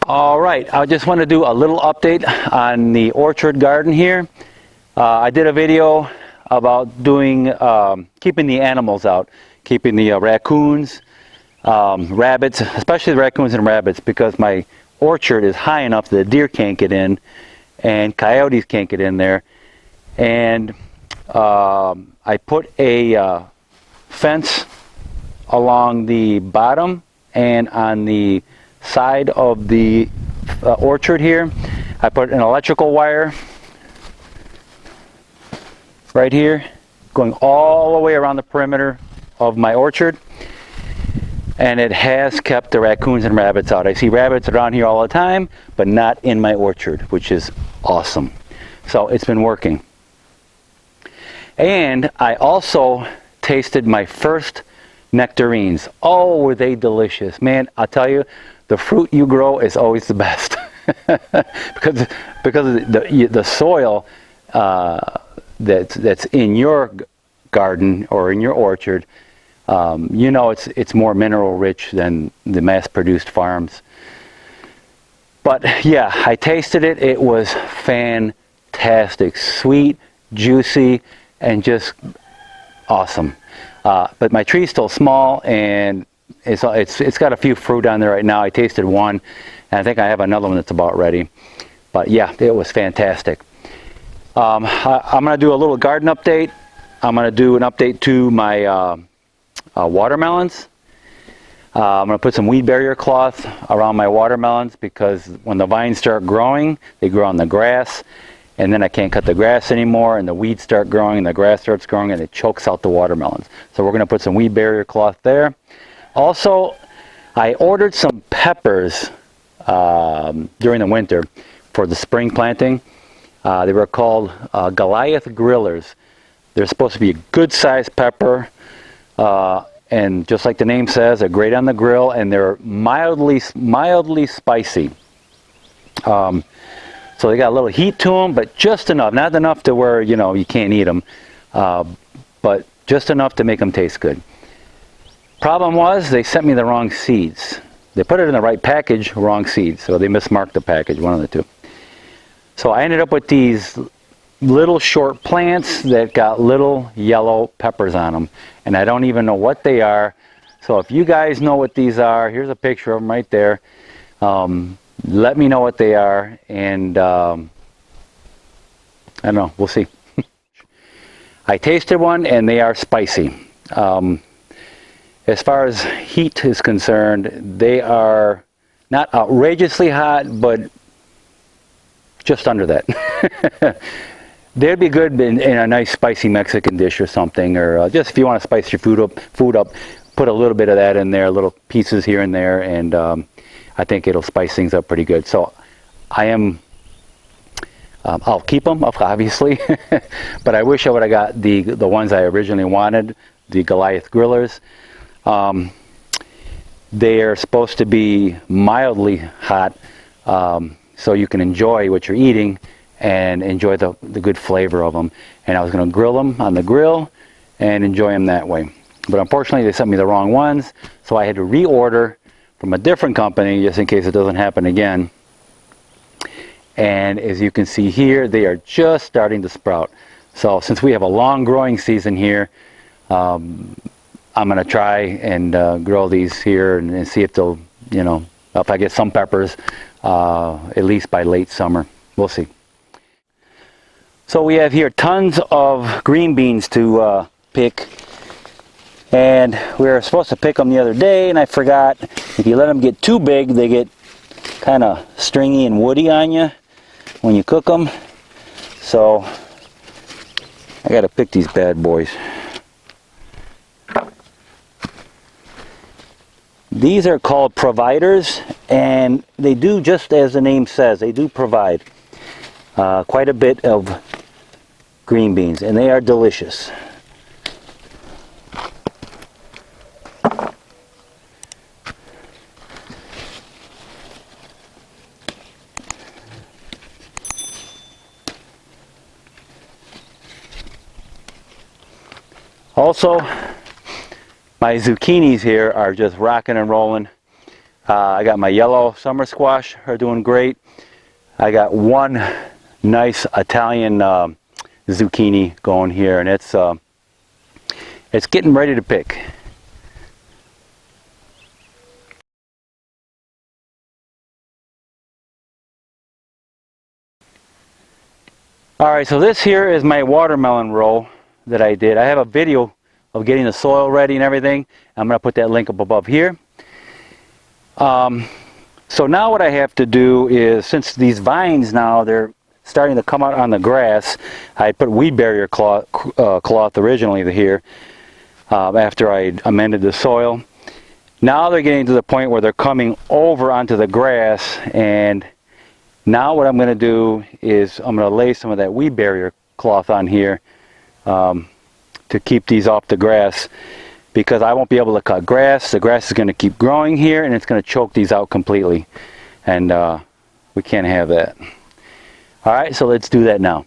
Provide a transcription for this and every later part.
All right, I just want to do a little update on the orchard garden here. I did a video about doing keeping the animals out, keeping the raccoons, rabbits, especially the raccoons and rabbits, because my orchard is high enough that the deer can't get in and coyotes can't get in there. And I put a fence along the bottom and on the side of the orchard here. I put an electrical wire right here going all the way around the perimeter of my orchard, and it has kept the raccoons and rabbits out. I see rabbits around here all the time, but not in my orchard, which is awesome. So it's been working. And I also tasted my first nectarines. Oh, were they delicious. Man, I'll tell you, the fruit you grow is always the best. because the soil that's in your garden or in your orchard, you know, it's more mineral rich than the mass-produced farms. But yeah, I tasted it. It was fantastic, sweet, juicy, and just awesome. But my tree's still small, and it's got a few fruit on there right now. I tasted one, and I think I have another one that's about ready. But yeah, it was fantastic. I'm going to do a little garden update. I'm going to do an update to my watermelons. I'm going to put some weed barrier cloth around my watermelons, because when the vines start growing, they grow on the grass, and then I can't cut the grass anymore, and the weeds start growing, and the grass starts growing, and it chokes out the watermelons. So we're going to put some weed barrier cloth there. Also, I ordered some peppers during the winter for the spring planting. They were called Goliath Grillers. They're supposed to be a good sized pepper, and just like the name says, they're great on the grill, and they're mildly spicy. So they got a little heat to them, but just enough, not enough to where, you know, you can't eat them, but just enough to make them taste good. Problem was, they sent me the wrong seeds. They put it in the right package, wrong seeds, so they mismarked the package, one of the two. So I ended up with these little short plants that got little yellow peppers on them, and I don't even know what they are. So if you guys know what these are, here's a picture of them right there. Let me know what they are, and I don't know, we'll see. I tasted one, and they are spicy. As far as heat is concerned, they are not outrageously hot, but just under that. They'd be good in a nice spicy Mexican dish or something, or just if you want to spice your food up, put a little bit of that in there, little pieces here and there, and I think it'll spice things up pretty good. So I'll keep them, obviously, but I wish I would have got the ones I originally wanted, the Goliath Grillers. They are supposed to be mildly hot, so you can enjoy what you're eating and enjoy the good flavor of them. And I was going to grill them on the grill and enjoy them that way. But unfortunately, they sent me the wrong ones, so I had to reorder from a different company just in case it doesn't happen again. And as you can see here, they are just starting to sprout. So since we have a long growing season here, I'm going to try and grow these here and see if they'll, you know, if I get some peppers, at least by late summer. We'll see. So we have here tons of green beans to pick. And we were supposed to pick them the other day, and I forgot. If you let them get too big, they get kind of stringy and woody on you when you cook them. So I got to pick these bad boys. These are called providers, and they do just as the name says. They do provide quite a bit of green beans, and they are delicious. Also, my zucchinis here are just rocking and rolling. I got my yellow summer squash are doing great. I got one nice Italian zucchini going here, and it's getting ready to pick. Alright, so this here is my watermelon row that I did. I have a video of getting the soil ready and everything. I'm going to put that link up above here. So now what I have to do is, since these vines now, they're starting to come out on the grass, I put weed barrier cloth originally here after I amended the soil. Now they're getting to the point where they're coming over onto the grass, and now what I'm going to do is I'm going to lay some of that weed barrier cloth on here to keep these off the grass, because I won't be able to cut grass. The grass is going to keep growing here, and it's going to choke these out completely, and we can't have that. Alright, so let's do that now.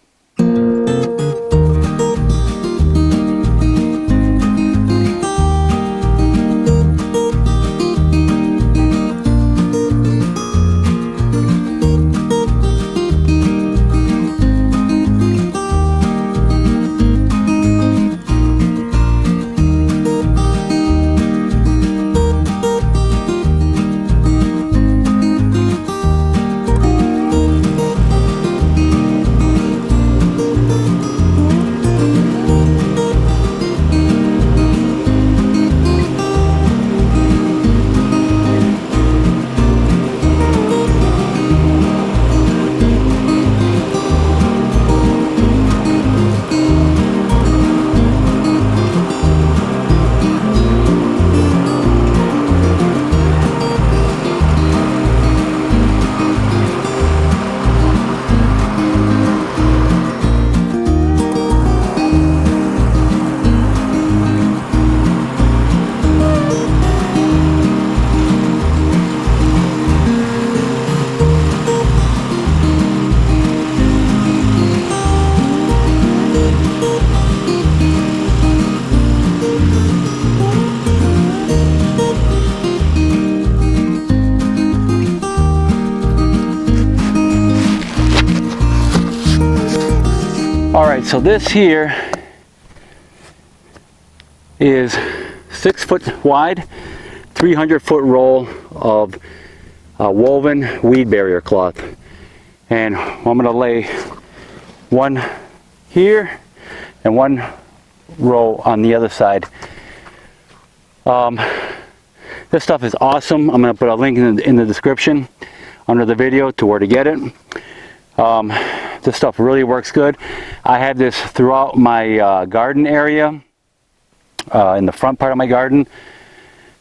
Alright, so this here is 6 foot wide, 300-foot roll of woven weed barrier cloth. And I'm going to lay one here and one row on the other side. This stuff is awesome. I'm going to put a link in the description under the video to where to get it. This stuff really works good. I have this throughout my garden area, in the front part of my garden,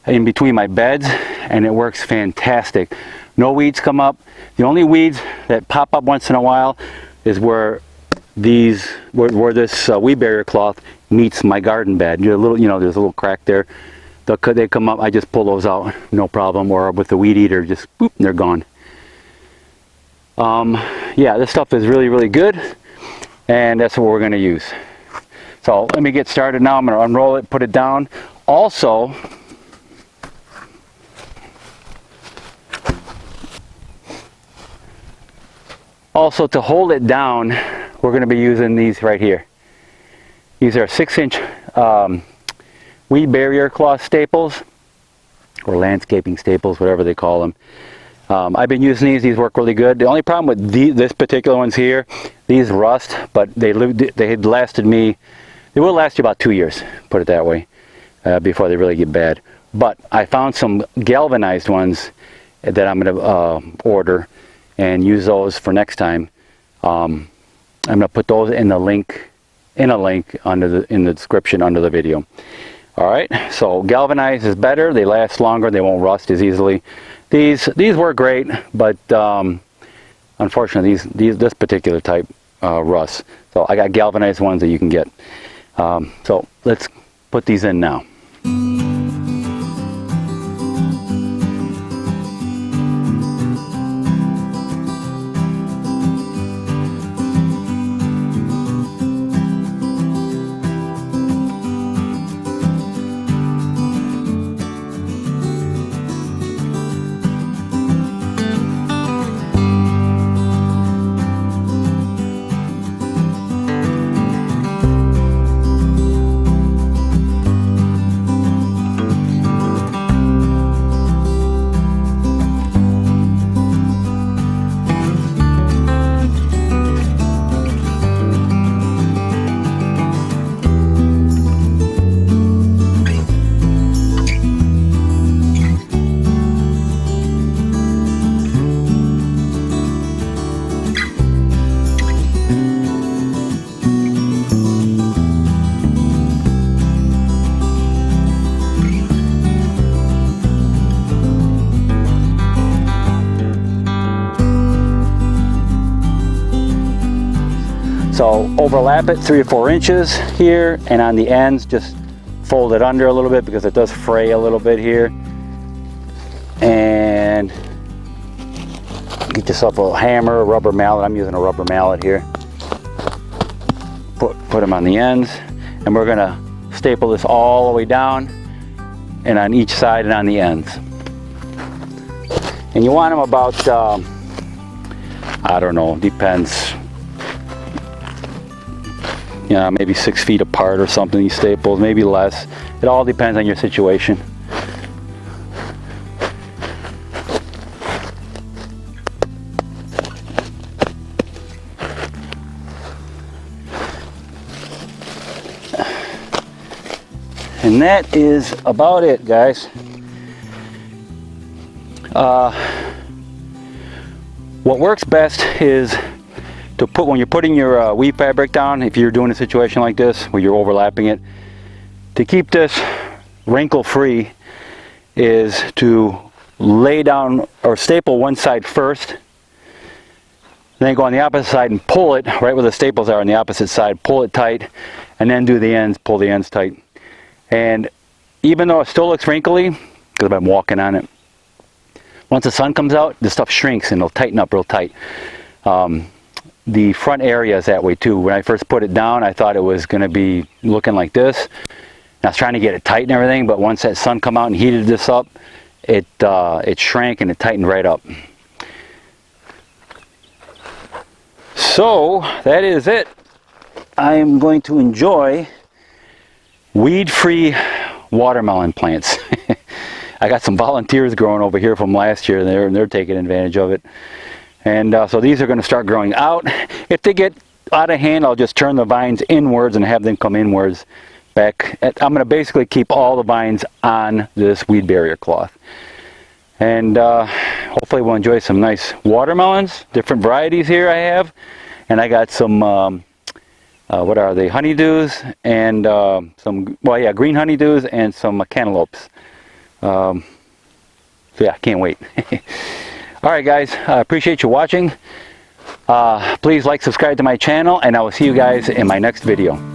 in between my beds, and it works fantastic. No weeds come up. The only weeds that pop up once in a while is where this weed barrier cloth meets my garden bed. There's a little crack there. They come up. I just pull those out, no problem. Or with the weed eater, just boop, they're gone. Yeah, this stuff is really, really good, and that's what we're going to use. So let me get started now. I'm going to unroll it, put it down. Also, to hold it down, we're going to be using these right here. These are 6-inch weed barrier cloth staples, or landscaping staples, whatever they call them. I've been using these work really good. The only problem with this particular ones here, these rust, but they had lasted me, they will last you about 2 years, put it that way, before they really get bad. But I found some galvanized ones that I'm going to order and use those for next time. I'm going to put those in a link in the description under the video. Alright, so galvanized is better, they last longer, they won't rust as easily. These work great, but unfortunately this particular type rusts. So I got galvanized ones that you can get. So let's put these in now. So overlap it 3 or 4 inches here, and on the ends just fold it under a little bit because it does fray a little bit here. And get yourself a hammer, a rubber mallet. I'm using a rubber mallet here. Put them on the ends, and we're gonna staple this all the way down and on each side and on the ends. And you want them about, I don't know, depends. You know, maybe 6 feet apart or something, these staples, maybe less. It all depends on your situation. And that is about it, guys. What works best is to put, when you're putting your weave fabric down, if you're doing a situation like this where you're overlapping it, to keep this wrinkle free is to lay down or staple one side first, then go on the opposite side and pull it right where the staples are on the opposite side, pull it tight, and then do the ends, pull the ends tight. And even though it still looks wrinkly, because I've been walking on it, once the sun comes out, the stuff shrinks and it'll tighten up real tight. The front area is that way too. When I first put it down, I thought it was going to be looking like this. And I was trying to get it tight and everything, but once that sun come out and heated this up, it shrank and it tightened right up. So that is it. I am going to enjoy weed-free watermelon plants. I got some volunteers growing over here from last year, and they're taking advantage of it. And so these are going to start growing out. If they get out of hand, I'll just turn the vines inwards and have them come inwards back. I'm going to basically keep all the vines on this weed barrier cloth. And hopefully we'll enjoy some nice watermelons, different varieties here I have. And I got some what are they, honeydews, and some, well, yeah, green honeydews and some cantaloupes. So yeah, can't wait. All right, guys, I appreciate you watching. Please like, subscribe to my channel, and I will see you guys in my next video.